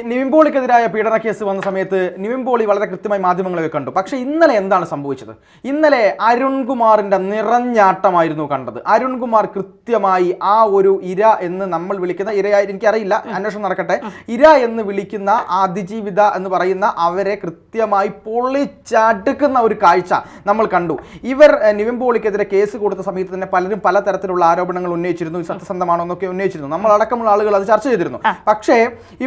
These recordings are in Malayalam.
നിവിൻ പോളിക്കെതിരായ പീഡന കേസ് വന്ന സമയത്ത് നിവിൻ പോളി വളരെ കൃത്യമായി മാധ്യമങ്ങളൊക്കെ കണ്ടു. പക്ഷേ ഇന്നലെ എന്താണ് സംഭവിച്ചത്? ഇന്നലെ അരുൺകുമാറിന്റെ നിറഞ്ഞാട്ടമായിരുന്നു കണ്ടത്. അരുൺകുമാർ കൃത്യമായി ആ ഒരു ഇര എന്ന് നമ്മൾ വിളിക്കുന്ന ഇരയായി, എനിക്കറിയില്ല, അന്വേഷണം നടക്കട്ടെ, ഇര എന്ന് വിളിക്കുന്ന അതിജീവിത എന്ന് പറയുന്ന അവരെ കൃത്യമായി പൊളിച്ചടുക്കുന്ന ഒരു കാഴ്ച നമ്മൾ കണ്ടു. ഇവർ നിവിൻ പോളിക്കെതിരെ കേസ് കൊടുത്ത സമയത്ത് തന്നെ പലരും പലതരത്തിലുള്ള ആരോപണങ്ങൾ ഉന്നയിച്ചിരുന്നു, സത്യസന്ധമാണോ എന്നൊക്കെ ഉന്നയിച്ചിരുന്നു. നമ്മൾ അടക്കമുള്ള ആളുകൾ അത് ചർച്ച ചെയ്തിരുന്നു. പക്ഷേ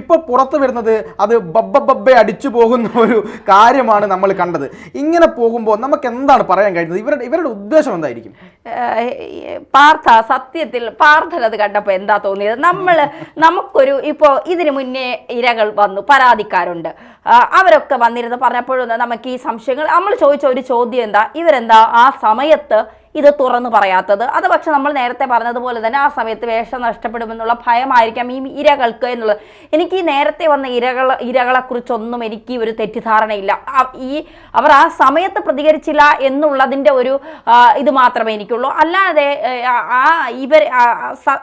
ഇപ്പോൾ പുറത്തു വരുന്നത് അത് ബബ്ബെ അടിച്ചു പോകുന്ന ഒരു കാര്യമാണ് നമ്മൾ കണ്ടത്. ഇങ്ങനെ പോകുമ്പോൾ നമുക്ക് എന്താണ് പറയാൻ കഴിയുന്നത്? ഇവരുടെ ഉദ്ദേശം എന്തായിരിക്കും? സത്യത്തിൽ പാർത്ഥനത് കണ്ടപ്പോൾ എന്താ തോന്നിയത്? നമുക്കൊരു ഇപ്പോൾ ഇതിനു മുന്നേ ഇരകൾ വന്നു, പരാതിക്കാരുണ്ട്, അവരൊക്കെ വന്നിരുന്ന് പറഞ്ഞപ്പോഴും നമുക്ക് ഈ സംശയങ്ങൾ. നമ്മൾ ചോദിച്ച ഒരു ചോദ്യം എന്താ, ഇവരെന്താ ആ സമയത്ത് ഇത് തുറന്നു പറയാത്തത്? അത് പക്ഷെ നമ്മൾ നേരത്തെ പറഞ്ഞതുപോലെ തന്നെ ആ സമയത്ത് വേഷം നഷ്ടപ്പെടുമെന്നുള്ള ഭയമായിരിക്കാം ഈ ഇരകൾക്ക് എന്നുള്ളത്. എനിക്ക് ഈ നേരത്തെ വന്ന ഇരകളെ കുറിച്ചൊന്നും എനിക്ക് ഒരു തെറ്റിദ്ധാരണയില്ല. അവർ ആ സമയത്ത് പ്രതികരിച്ചില്ല എന്നുള്ളതിൻ്റെ ഒരു ഇത് മാത്രമേ എനിക്കുള്ളൂ. അല്ലാതെ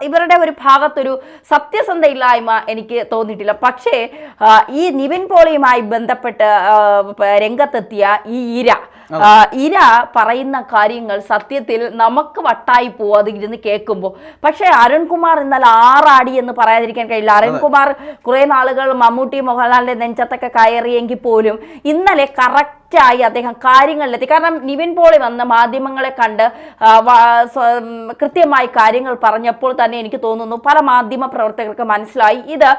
ഇവരുടെ ഒരു ഭാഗത്തൊരു സത്യസന്ധയില്ലായ്മ എനിക്ക് തോന്നിയിട്ടില്ല. പക്ഷേ ഈ നിവിൻ പോളിയുമായി ബന്ധപ്പെട്ട് രംഗത്തെത്തിയ ഈ ഇര പറയുന്ന കാര്യങ്ങൾ സത്യത്തിൽ നമുക്ക് വട്ടായി പോകും അതിരുന്ന് കേൾക്കുമ്പോൾ. പക്ഷേ അരുൺകുമാർ ഇന്നലെ ആറാടി എന്ന് പറയാതിരിക്കാൻ കഴിയില്ല. അരുൺകുമാർ കുറെ നാളുകൾ മമ്മൂട്ടി മോഹൻലാലിന്റെ നെഞ്ചത്തൊക്കെ കയറിയെങ്കിൽ പോലും ഇന്നലെ കറക്റ്റായി അദ്ദേഹം കാര്യങ്ങളിലെത്തി. കാരണം നിവിൻ പോളി വന്ന് മാധ്യമങ്ങളെ കണ്ട് കൃത്യമായി കാര്യങ്ങൾ പറഞ്ഞപ്പോൾ തന്നെ എനിക്ക് തോന്നുന്നു പല മാധ്യമ പ്രവർത്തകർക്ക് മനസ്സിലായി ഇത്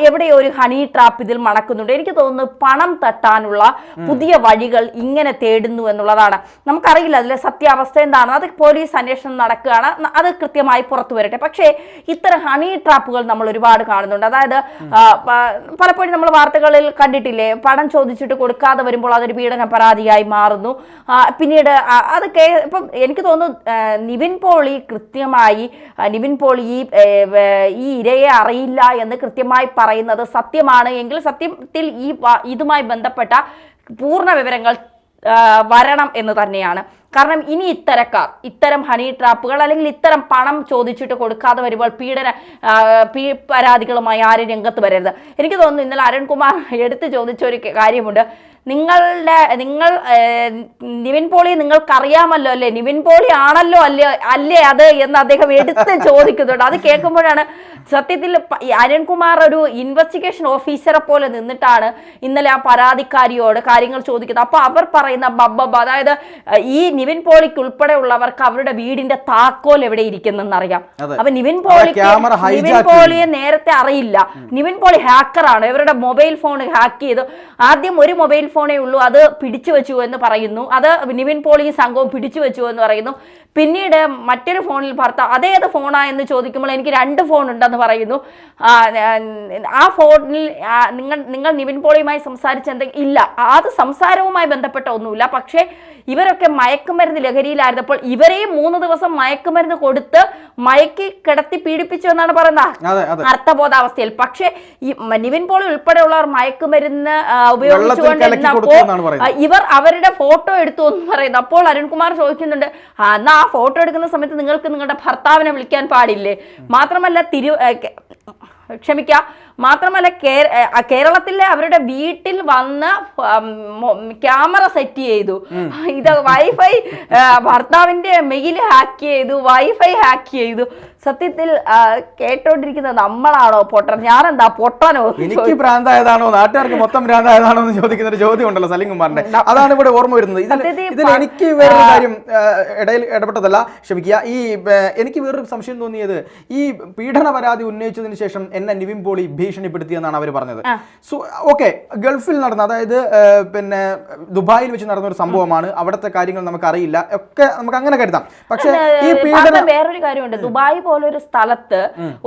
എവിടെയോ ഒരു ഹണി ട്രാപ്പ് ഇതിൽ മണക്കുന്നുണ്ട്. എനിക്ക് തോന്നുന്നു പണം തട്ടാനുള്ള പുതിയ വഴികൾ ഇങ്ങനെ തേടുന്നു എന്നുള്ളതാണ്. നമുക്കറിയില്ല അതിലെ സത്യാവസ്ഥ എന്താണ്, അത് പോലീസ് അന്വേഷണം നടക്കുകയാണ്, അത് കൃത്യമായി പുറത്തു വരട്ടെ. പക്ഷേ ഇത്തരം ഹണി ട്രാപ്പുകൾ നമ്മൾ ഒരുപാട് കാണുന്നുണ്ട്. അതായത് പലപ്പോഴും നമ്മൾ വാർത്തകളിൽ കണ്ടിട്ടില്ലേ, പണം ചോദിച്ചിട്ട് കൊടുക്കാതെ വരുമ്പോൾ അതൊരു പീഡന പരാതിയായി മാറുന്നു. പിന്നീട് അതൊക്കെ ഇപ്പം എനിക്ക് തോന്നുന്നു നിവിൻ പോളി കൃത്യമായി ഈ ഇരയെ അറിയില്ല എന്ന് കൃത്യമായി പറയുന്നത് സത്യമാണ് എങ്കിൽ സത്യത്തിൽ ഇതുമായി ബന്ധപ്പെട്ട പൂർണ്ണ വിവരങ്ങൾ വരണം എന്ന് തന്നെയാണ്. കാരണം ഇനി ഇത്തരം ഹണി ട്രാപ്പുകൾ അല്ലെങ്കിൽ ഇത്തരം പണം ചോദിച്ചിട്ട് കൊടുക്കാതെ വരുമ്പോൾ പരാതികളുമായി ആരും രംഗത്ത് വരരുത്. എനിക്ക് തോന്നുന്നു ഇന്നലെ അരുൺകുമാർ എടുത്തു ചോദിച്ച ഒരു കാര്യമുണ്ട്. നിവിൻ പോളി നിങ്ങൾക്കറിയാമല്ലോ അല്ലേ, നിവിൻ പോളി ആണല്ലോ അല്ലേ അത് എന്ന് അദ്ദേഹം എടുത്ത് ചോദിക്കുന്നുണ്ട്. അത് കേൾക്കുമ്പോഴാണ് സത്യത്തിൽ അരുൺകുമാർ ഒരു ഇൻവെസ്റ്റിഗേഷൻ ഓഫീസറെ പോലെ നിന്നിട്ടാണ് ഇന്നലെ ആ പരാതിക്കാരിയോട് കാര്യങ്ങൾ ചോദിക്കുന്നത്. അപ്പൊ അവർ പറയുന്ന അതായത് ഈ നിവിൻ പോളിക്ക് ഉൾപ്പെടെ ഉള്ളവർക്ക് അവരുടെ വീടിന്റെ താക്കോൽ എവിടെ ഇരിക്കുന്നെന്ന് അറിയാം. അപ്പൊ നിവിൻ പോളിയെ നേരത്തെ അറിയില്ല. നിവിൻ പോളി ഹാക്കറാണ്, ഇവരുടെ മൊബൈൽ ഫോൺ ഹാക്ക് ചെയ്തു. ആദ്യം ഒരു മൊബൈൽ ഫോണേ ഉള്ളൂ, അത് പിടിച്ചു വെച്ചു എന്ന് പറയുന്നു. അത് നിവിൻ പോളിയും സംഘവും പിടിച്ചു വെച്ചു എന്ന് പറയുന്നു. പിന്നീട് മറ്റൊരു ഫോണിൽ ഭർത്താവ് അതേത് ഫോണാ എന്ന് ചോദിക്കുമ്പോൾ എനിക്ക് 2 ഫോൺ ഉണ്ടെന്ന് പറയുന്നു. ആ ഫോണിൽ നിങ്ങൾ നിവിൻ പോളിയുമായി സംസാരിച്ചെന്തെങ്കിലും ഇല്ല, അത് സംസാരവുമായി ബന്ധപ്പെട്ട ഒന്നുമില്ല. പക്ഷേ ഇവരൊക്കെ മയക്കുമരുന്ന് ലഹരിയിലായിരുന്നപ്പോൾ ഇവരെയും 3 ദിവസം മയക്കുമരുന്ന് കൊടുത്ത് മയക്കി കിടത്തി പീഡിപ്പിച്ചു എന്നാണ് പറയുന്നത്, അർത്ഥബോധാവസ്ഥയിൽ. പക്ഷേ ഈ നിവിൻ പോളി ഉൾപ്പെടെയുള്ളവർ മയക്കുമരുന്ന് ഉപയോഗിച്ചുകൊണ്ടിരുന്നപ്പോൾ ഇവർ അവരുടെ ഫോട്ടോ എടുത്തു എന്ന് പറയുന്നു. അപ്പോൾ അരുൺകുമാർ ചോദിക്കുന്നുണ്ട്, എന്നാ ആ ഫോട്ടോ എടുക്കുന്ന സമയത്ത് നിങ്ങൾക്ക് നിങ്ങളുടെ ഭർത്താവിനെ വിളിക്കാൻ പാടില്ലേ? മാത്രമല്ല കേരളത്തിലെ അവരുടെ വീട്ടിൽ വന്ന് ക്യാമറ സെറ്റ് ചെയ്തു, ഇത് വൈഫൈ ഭർത്താവിന്റെ മെയിൽ ഹാക്ക് ചെയ്തു, വൈഫൈ ഹാക്ക് ചെയ്തു. സത്യത്തിൽ കേട്ടോണ്ടിരിക്കുന്നത് നമ്മളാണോ പൊട്ടൻ? ഞാനെന്താ പൊട്ടനോ? എനിക്ക് ഭ്രാന്തായതാണോ, നാട്ടുകാർക്ക് മൊത്തം ഭ്രാന്തായതാണോ എന്ന് ചോദിക്കുന്ന ഒരു ചോദ്യം ഉണ്ടല്ലോ സലീം കുമാറിന്റെ. അതാണ് ഇവിടെ ഓർമ്മ വരുന്നത്. ഇതിൽ എനിക്ക് വേറൊരു കാര്യം ഇടയിൽ ഇടപെട്ടതല്ല, ക്ഷമിക്കുക. എനിക്ക് വേറൊരു സംശയം തോന്നിയത്, ഈ പീഡന പരാതി ഉന്നയിച്ചതിന് ശേഷം എന്നെ നിവിൻ പോളി ഭീഷണിപ്പെടുത്തിയെന്നാണ് അവർ പറഞ്ഞത്. സോ ഓക്കെ, ഗൾഫിൽ നടന്ന, അതായത് പിന്നെ ദുബായിൽ വെച്ച് നടന്ന ഒരു സംഭവമാണ്, അവിടുത്തെ കാര്യങ്ങൾ നമുക്ക് അറിയില്ല, ഒക്കെ നമുക്ക് അങ്ങനെ കരുതാം. പക്ഷേ ഈ പീഡനം വേറൊരു കാര്യമുണ്ട്. ദുബായ് പോലൊരു സ്ഥലത്ത്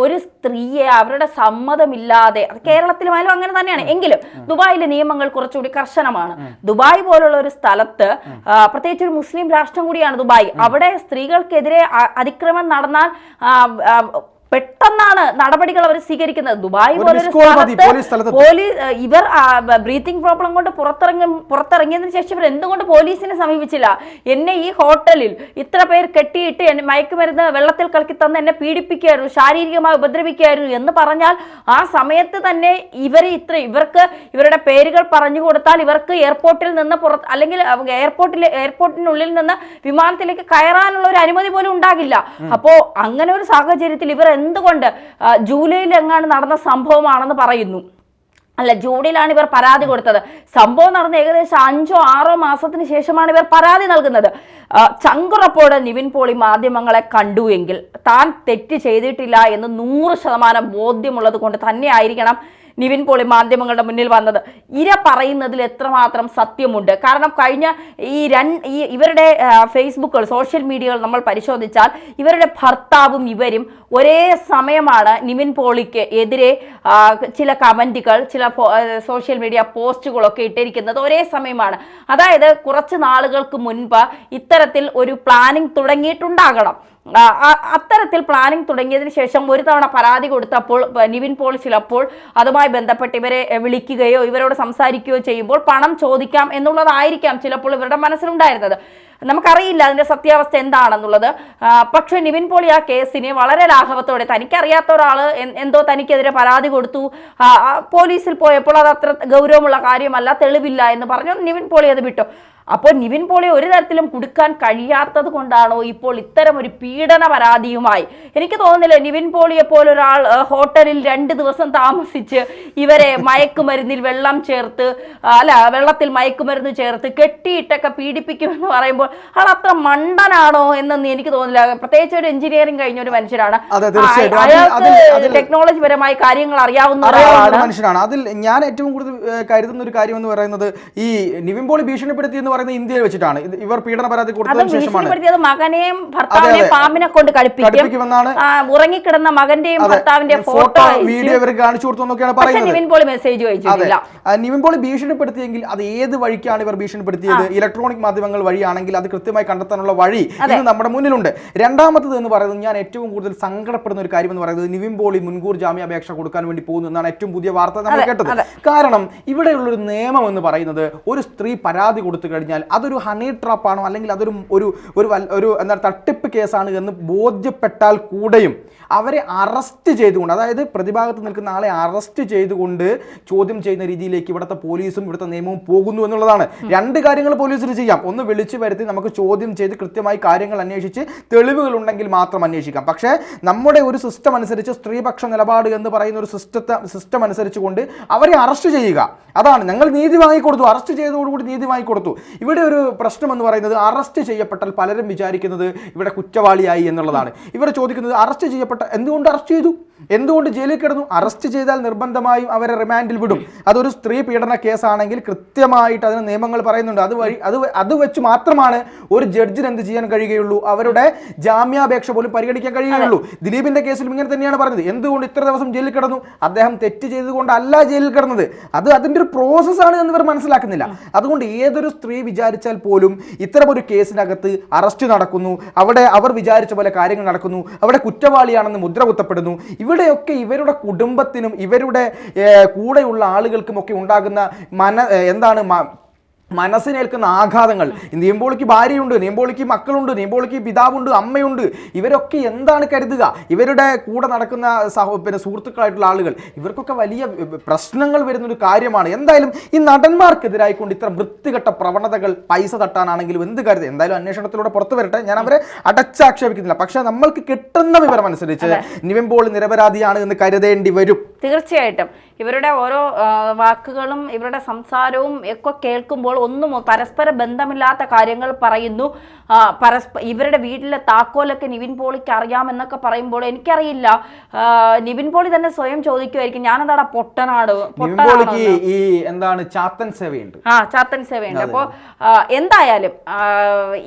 ഒരു സ്ത്രീയെ അവരുടെ സമ്മതമില്ലാതെ, കേരളത്തിലുമായാലും അങ്ങനെ തന്നെയാണ്, എങ്കിലും ദുബായിലെ നിയമങ്ങൾ കുറച്ചുകൂടി കർശനമാണ്. ദുബായ് പോലുള്ള ഒരു സ്ഥലത്ത്, പ്രത്യേകിച്ച് ഒരു മുസ്ലിം രാഷ്ട്രം കൂടിയാണ് ദുബായ്, അവിടെ സ്ത്രീകൾക്കെതിരെ അതിക്രമം നടന്നാൽ പെട്ടെന്നാണ് നടപടികൾ അവർ സ്വീകരിക്കുന്നത്. ദുബായ് ഒരു പോലൊരു miss call മതി, പോലീസ് സ്ഥലത്ത് പോലീസ് ഇവർ ബ്രീത്തിങ് പ്രോബ്ലം കൊണ്ട് പുറത്തിറങ്ങിയതിനു ശേഷം ഇവർ എന്തുകൊണ്ട് പോലീസിനെ സമീപിച്ചില്ല? എന്നെ ഈ ഹോട്ടലിൽ ഇത്ര പേർ കെട്ടിയിട്ട് മയക്കുമരുന്ന് വെള്ളത്തിൽ കലക്കി തന്ന് എന്നെ പീഡിപ്പിക്കുകയായിരുന്നു, ശാരീരികമായി ഉപദ്രവിക്കുകയായിരുന്നു എന്ന് പറഞ്ഞാൽ ആ സമയത്ത് തന്നെ ഇവർക്ക് ഇവരുടെ പേരുകൾ പറഞ്ഞു കൊടുത്താൽ ഇവർക്ക് എയർപോർട്ടിൽ നിന്ന് അല്ലെങ്കിൽ എയർപോർട്ടിനുള്ളിൽ നിന്ന് വിമാനത്തിലേക്ക് കയറാനുള്ള ഒരു അനുമതി പോലും ഉണ്ടാകില്ല. അപ്പോ അങ്ങനെ ഒരു സാഹചര്യത്തിൽ ഇവർ എന്തുകൊണ്ട് ജൂലൈയിൽ എങ്ങാണ്ട് നടന്ന സംഭവമാണെന്ന് പറയുന്നു. അല്ല, ജൂണിലാണ് ഇവർ പരാതി കൊടുത്തത്. സംഭവം നടന്ന ഏകദേശം 5-6 മാസത്തിന് ശേഷമാണ് ഇവർ പരാതി നൽകുന്നത്. ചങ്കുറപ്പോടെ നിവിൻ പോളി മാധ്യമങ്ങളെ കണ്ടു എങ്കിൽ താൻ തെറ്റ് ചെയ്തിട്ടില്ല എന്ന് 100% ബോധ്യമുള്ളത് കൊണ്ട് തന്നെ ആയിരിക്കണം നിവിൻ പോളി മാധ്യമങ്ങളുടെ മുന്നിൽ വന്നത്. ഇര പറയുന്നതിൽ എത്രമാത്രം സത്യമുണ്ട്. കാരണം കഴിഞ്ഞ ഇവരുടെ ഫേസ്ബുക്കുകൾ, സോഷ്യൽ മീഡിയകൾ നമ്മൾ പരിശോധിച്ചാൽ ഇവരുടെ ഭർത്താവും ഇവരും ഒരേ സമയമാണ് നിവിൻ പോളിക്ക് എതിരെ ചില കമന്റുകൾ, ചില സോഷ്യൽ മീഡിയ പോസ്റ്റുകളൊക്കെ ഇട്ടിരിക്കുന്നത് ഒരേ സമയമാണ്. അതായത് കുറച്ച് നാളുകൾക്ക് മുൻപ് ഇത്തരത്തിൽ ഒരു പ്ലാനിങ് തുടങ്ങിയിട്ടുണ്ടാകണം. അത്തരത്തിൽ പ്ലാനിങ് തുടങ്ങിയതിന് ശേഷം ഒരു തവണ പരാതി കൊടുത്തപ്പോൾ നിവിൻ പോളി ചിലപ്പോൾ അതുമായി ബന്ധപ്പെട്ട് ഇവരെ വിളിക്കുകയോ ഇവരോട് സംസാരിക്കുകയോ ചെയ്യുമ്പോൾ പണം ചോദിക്കാം എന്നുള്ളതായിരിക്കാം ചിലപ്പോൾ ഇവരുടെ മനസ്സിലുണ്ടായിരുന്നത്. നമുക്കറിയില്ല അതിന്റെ സത്യാവസ്ഥ എന്താണെന്നുള്ളത്. പക്ഷെ നിവിൻ പോളി ആ കേസിനെ വളരെ ലാഘവത്തോടെ, തനിക്കറിയാത്ത ഒരാള് എന്തോ തനിക്കെതിരെ പരാതി കൊടുത്തു, പോലീസിൽ പോയപ്പോൾ അത് അത്ര ഗൗരവമുള്ള കാര്യമല്ല, തെളിവില്ല എന്ന് പറഞ്ഞു നിവിൻ പോളി അത് വിട്ടു. അപ്പോൾ നിവിൻ പോളി ഒരു തരത്തിലും കുടുക്കാൻ കഴിയാത്തത് കൊണ്ടാണോ ഇപ്പോൾ ഇത്തരം ഒരു പീഡന പരാതിയുമായി? എനിക്ക് തോന്നുന്നില്ല നിവിൻ പോളിയെ പോലൊരാൾ ഹോട്ടലിൽ 2 ദിവസം താമസിച്ച് ഇവരെ മയക്കുമരുന്നിൽ വെള്ളത്തിൽ മയക്കുമരുന്ന് ചേർത്ത് കെട്ടിയിട്ടൊക്കെ പീഡിപ്പിക്കുമെന്ന് പറയുമ്പോൾ ആൾ അത്ര മണ്ടനാണോ എന്നൊന്നും എനിക്ക് തോന്നുന്നില്ല. പ്രത്യേകിച്ച് ഒരു എഞ്ചിനീയറിംഗ് കഴിഞ്ഞ ഒരു മനുഷ്യനാണ്, അയാൾക്ക് ടെക്നോളജി പരമായി കാര്യങ്ങൾ അറിയാവുന്ന മനുഷ്യനാണ്. അതിൽ ഞാൻ ഏറ്റവും കൂടുതൽ കരുതുന്ന ഒരു കാര്യം എന്ന് പറയുന്നത്, ഈ നിവിൻ പോളി ഭീഷണിപ്പെടുത്തി പറയുന്നത് ഇന്ത്യയിൽ വെച്ചിട്ടാണ്. ഇവർ പീഡന പരാതി കൊടുത്തതിന് ശേഷമാണ് മകനെയും ഭർത്താവിനെയും പാമ്പിനെ കൊണ്ട് കളിപ്പിക്കുമെന്നാണ്, ഉറങ്ങിക്കിടന്ന മകന്റെയും ഭർത്താവിന്റെ ഫോട്ടോ വീഡിയോ ഇവർ കാണിച്ചു കൊടുത്തു എന്നൊക്കെയാണ് പറയുന്നത്. നിവിൻ പോളി മെസ്സേജ് അയച്ചിട്ടില്ല. നിവിൻ പോളി ഭീഷണിപ്പെടുത്തിയെങ്കിൽ അത് ഏത് വഴിക്കാണ് ഇവർ ഭീഷണിപ്പെടുത്തിയത്? ഇലക്ട്രോണിക് മാധ്യമങ്ങൾ വഴിയാണെങ്കിൽ അത് കൃത്യമായി കണ്ടെത്താനുള്ള വഴി ഇന്ന് നമ്മുടെ മുന്നിലുണ്ട്. രണ്ടാമത്തത് എന്ന് പറയുന്നത്, ഞാൻ ഏറ്റവും കൂടുതൽ സങ്കടപ്പെടുന്ന ഒരു കാര്യം എന്ന് പറയുന്നത്, നിവിൻ പോളി മുൻകൂർ ജാമ്യാപേക്ഷ കൊടുക്കാൻ വേണ്ടി പോകുന്നു എന്നാണ് ഏറ്റവും പുതിയ വാർത്ത നമ്മൾ കേട്ടത്. കാരണം ഇവിടെയുള്ളൊരു നിയമം എന്ന് പറയുന്നത്, ഒരു സ്ത്രീ പരാതി കൊടുത്തു കഴിഞ്ഞാൽ അതൊരു ഹണി ട്രാപ്പാണോ അല്ലെങ്കിൽ അതൊരു ഒരു എന്താ തട്ടിപ്പ് കേസാണ് എന്ന് ബോധ്യപ്പെട്ടാൽ കൂടെയും അവരെ അറസ്റ്റ് ചെയ്തുകൊണ്ട്, അതായത് പ്രതിഭാഗത്ത് നിൽക്കുന്ന ആളെ അറസ്റ്റ് ചെയ്തുകൊണ്ട് ചോദ്യം ചെയ്യുന്ന രീതിയിലേക്ക് ഇവിടുത്തെ പോലീസും ഇവിടുത്തെ നിയമവും പോകുന്നു എന്നുള്ളതാണ്. 2 കാര്യങ്ങൾ പോലീസിന് ചെയ്യാം. ഒന്ന്, വിളിച്ചു വരുത്തി നമുക്ക് ചോദ്യം ചെയ്ത് കൃത്യമായി കാര്യങ്ങൾ അന്വേഷിച്ച് തെളിവുകൾ ഉണ്ടെങ്കിൽ മാത്രം അന്വേഷിക്കാം. പക്ഷേ നമ്മുടെ ഒരു സിസ്റ്റം അനുസരിച്ച്, സ്ത്രീപക്ഷ നിലപാട് എന്ന് പറയുന്ന ഒരു സിസ്റ്റം അനുസരിച്ചുകൊണ്ട് അവരെ അറസ്റ്റ് ചെയ്യുക, അതാണ്. ഞങ്ങൾ നീതി വാങ്ങിക്കൊടുത്തു, അറസ്റ്റ് ചെയ്തതോടുകൂടി നീതി വാങ്ങിക്കൊടുത്തു. ഇവിടെ ഒരു പ്രശ്നം എന്ന് പറയുന്നത്, അറസ്റ്റ് ചെയ്യപ്പെട്ടാൽ പലരും വിചാരിക്കുന്നത് ഇവിടെ കുറ്റവാളിയായി എന്നുള്ളതാണ്. ഇവർ ചോദിക്കുന്നത്, അറസ്റ്റ് ചെയ്യപ്പെട്ട എന്തുകൊണ്ട് അറസ്റ്റ് ചെയ്തു, എന്തുകൊണ്ട് ജയിലിൽ കിടന്നു? അറസ്റ്റ് ചെയ്താൽ നിർബന്ധമായും അവരെ റിമാൻഡിൽ വിടും. അതൊരു സ്ത്രീ പീഡന കേസാണെങ്കിൽ കൃത്യമായിട്ട് അതിന് നിയമങ്ങൾ പറയുന്നുണ്ട്. അത് വെച്ച് മാത്രമാണ് ഒരു ജഡ്ജിന് എന്ത് ചെയ്യാൻ കഴിയുകയുള്ളൂ, അവരുടെ ജാമ്യാപേക്ഷ പോലും പരിഗണിക്കാൻ കഴിയുകയുള്ളൂ. ദിലീപിന്റെ കേസിലും ഇങ്ങനെ തന്നെയാണ് പറഞ്ഞത്. എന്തുകൊണ്ട് ഇത്ര ദിവസം ജയിലിൽ കിടന്നു? അദ്ദേഹം തെറ്റ് ചെയ്തുകൊണ്ടല്ല ജയിലിൽ കിടന്നത്, അതിന്റെ ഒരു പ്രോസസ്സാണ് എന്ന് ഇവർ മനസ്സിലാക്കുന്നില്ല. അതുകൊണ്ട് ഏതൊരു സ്ത്രീ വിചാരിച്ചാൽ പോലും ഇത്തരമൊരു കേസിനകത്ത് അറസ്റ്റ് നടക്കുന്നു, അവിടെ അവർ വിചാരിച്ച പോലെ കാര്യങ്ങൾ നടക്കുന്നു, അവിടെ കുറ്റവാളിയാണെന്ന് മുദ്ര കുത്തപ്പെടുന്നു. ഇവിടെയൊക്കെ ഇവരുടെ കുടുംബത്തിനും ഇവരുടെ കൂടെയുള്ള ആളുകൾക്കും ഒക്കെ ഉണ്ടാകുന്ന മനസ്സിനേൽക്കുന്ന ആഘാതങ്ങൾ. നിയമ്പോളിക്ക് ഭാര്യയുണ്ട്, നിയമ്പോളിക്ക് മക്കളുണ്ട്, നിയമ്പോളിക്ക് പിതാവുണ്ട്, അമ്മയുണ്ട്. ഇവരൊക്കെ എന്താണ് കരുതുക? ഇവരുടെ കൂടെ നടക്കുന്ന സുഹൃത്തുക്കളായിട്ടുള്ള ആളുകൾ, ഇവർക്കൊക്കെ വലിയ പ്രശ്നങ്ങൾ വരുന്നൊരു കാര്യമാണ്. എന്തായാലും ഈ നടന്മാർക്കെതിരായിക്കൊണ്ട് ഇത്ര വൃത്തികെട്ട പ്രവണതകൾ, പൈസ തട്ടാനാണെങ്കിലും എന്ത് കരുത്, എന്തായാലും അന്വേഷണത്തിലൂടെ പുറത്തു വരട്ടെ. ഞാൻ അവരെ അടച്ചാക്ഷേപിക്കുന്നില്ല. പക്ഷെ നമ്മൾക്ക് കിട്ടുന്ന വിവരം അനുസരിച്ച് നിവിൻ പോളി നിരപരാധിയാണ് എന്ന് കരുതേണ്ടി വരും. തീർച്ചയായിട്ടും ഇവരുടെ ഓരോ വാക്കുകളും ഇവരുടെ സംസാരവും ഒക്കെ കേൾക്കുമ്പോൾ ഒന്നും പരസ്പര ബന്ധമില്ലാത്ത കാര്യങ്ങൾ പറയുന്നു. ഇവരുടെ വീട്ടിലെ താക്കോലൊക്കെ നിവിൻ പോളിക്ക് അറിയാമെന്നൊക്കെ പറയുമ്പോൾ എനിക്കറിയില്ല, നിവിൻ പോളി തന്നെ സ്വയം ചോദിക്കുമായിരിക്കും, ഞാനെന്താടാ പൊട്ടനാണ്, ഈ എന്താണ് ചാത്തൻ സേവയുണ്ട്. ചാത്തൻ സേവയുണ്ട്. അപ്പോൾ എന്തായാലും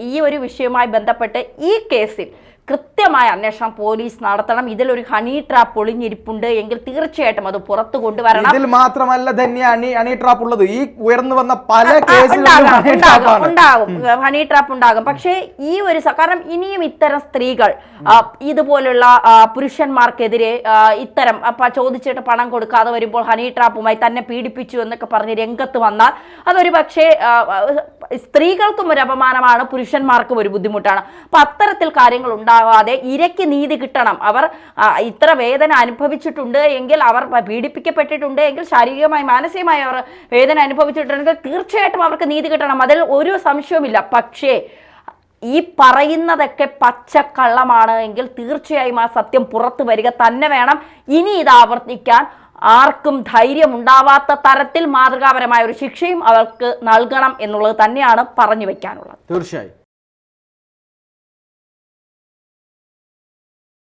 ഈ ഒരു വിഷയവുമായി ബന്ധപ്പെട്ട് ഈ കേസിൽ കൃത്യമായ അന്വേഷണം പോലീസ് നടത്തണം. ഇതിലൊരു ഹണി ട്രാപ്പ് ഒളിഞ്ഞിരിപ്പുണ്ട് എങ്കിൽ തീർച്ചയായിട്ടും അത് പുറത്തു കൊണ്ടുവരണം. ഇതിൽ മാത്രമല്ല ധന്യ ഹണി ട്രാപ്പ് ഉള്ളത്, ഈ ഉയർന്നു വന്ന പല ഉണ്ടാകും ഹണി ട്രാപ്പ് ഉണ്ടാകും. പക്ഷേ ഈ ഒരു കാരണം ഇനിയും ഇത്തരം സ്ത്രീകൾ ഇതുപോലുള്ള പുരുഷന്മാർക്കെതിരെ ഇത്തരം ചോദിച്ചിട്ട് പണം കൊടുക്കാതെ വരുമ്പോൾ ഹണി ട്രാപ്പുമായി തന്നെ പീഡിപ്പിച്ചു എന്നൊക്കെ പറഞ്ഞ് രംഗത്ത് വന്നാൽ അതൊരു പക്ഷേ സ്ത്രീകൾക്കും ഒരു അപമാനമാണ്, പുരുഷന്മാർക്കും ഒരു ബുദ്ധിമുട്ടാണ്. അപ്പൊ അത്തരത്തിൽ കാര്യങ്ങൾ ഉണ്ടാവാതെ ഇരയ്ക്ക് നീതി കിട്ടണം. അവർ ഇത്ര വേദന അനുഭവിച്ചിട്ടുണ്ട് എങ്കിൽ, അവർ പീഡിപ്പിക്കപ്പെട്ടിട്ടുണ്ട് എങ്കിൽ, ശാരീരികമായി മാനസികമായി അവർ വേദന അനുഭവിച്ചിട്ടുണ്ടെങ്കിൽ തീർച്ചയായിട്ടും അവർക്ക് നീതി കിട്ടണം. അതിൽ ഒരു സംശയവുമില്ല. പക്ഷേ ഈ പറയുന്നതൊക്കെ പച്ചക്കള്ളമാണ് എങ്കിൽ തീർച്ചയായും ആ സത്യം പുറത്തു വരിക തന്നെ വേണം. ഇനി ഇത് ആവർത്തിക്കാൻ ആർക്കും ധൈര്യം ഉണ്ടാവാത്ത തരത്തിൽ മാതൃകാപരമായ ഒരു ശിക്ഷയും അവർക്ക് നൽകണം എന്നുള്ളത് തന്നെയാണ് പറഞ്ഞു വെക്കാനുള്ളത്. തീർച്ചയായും.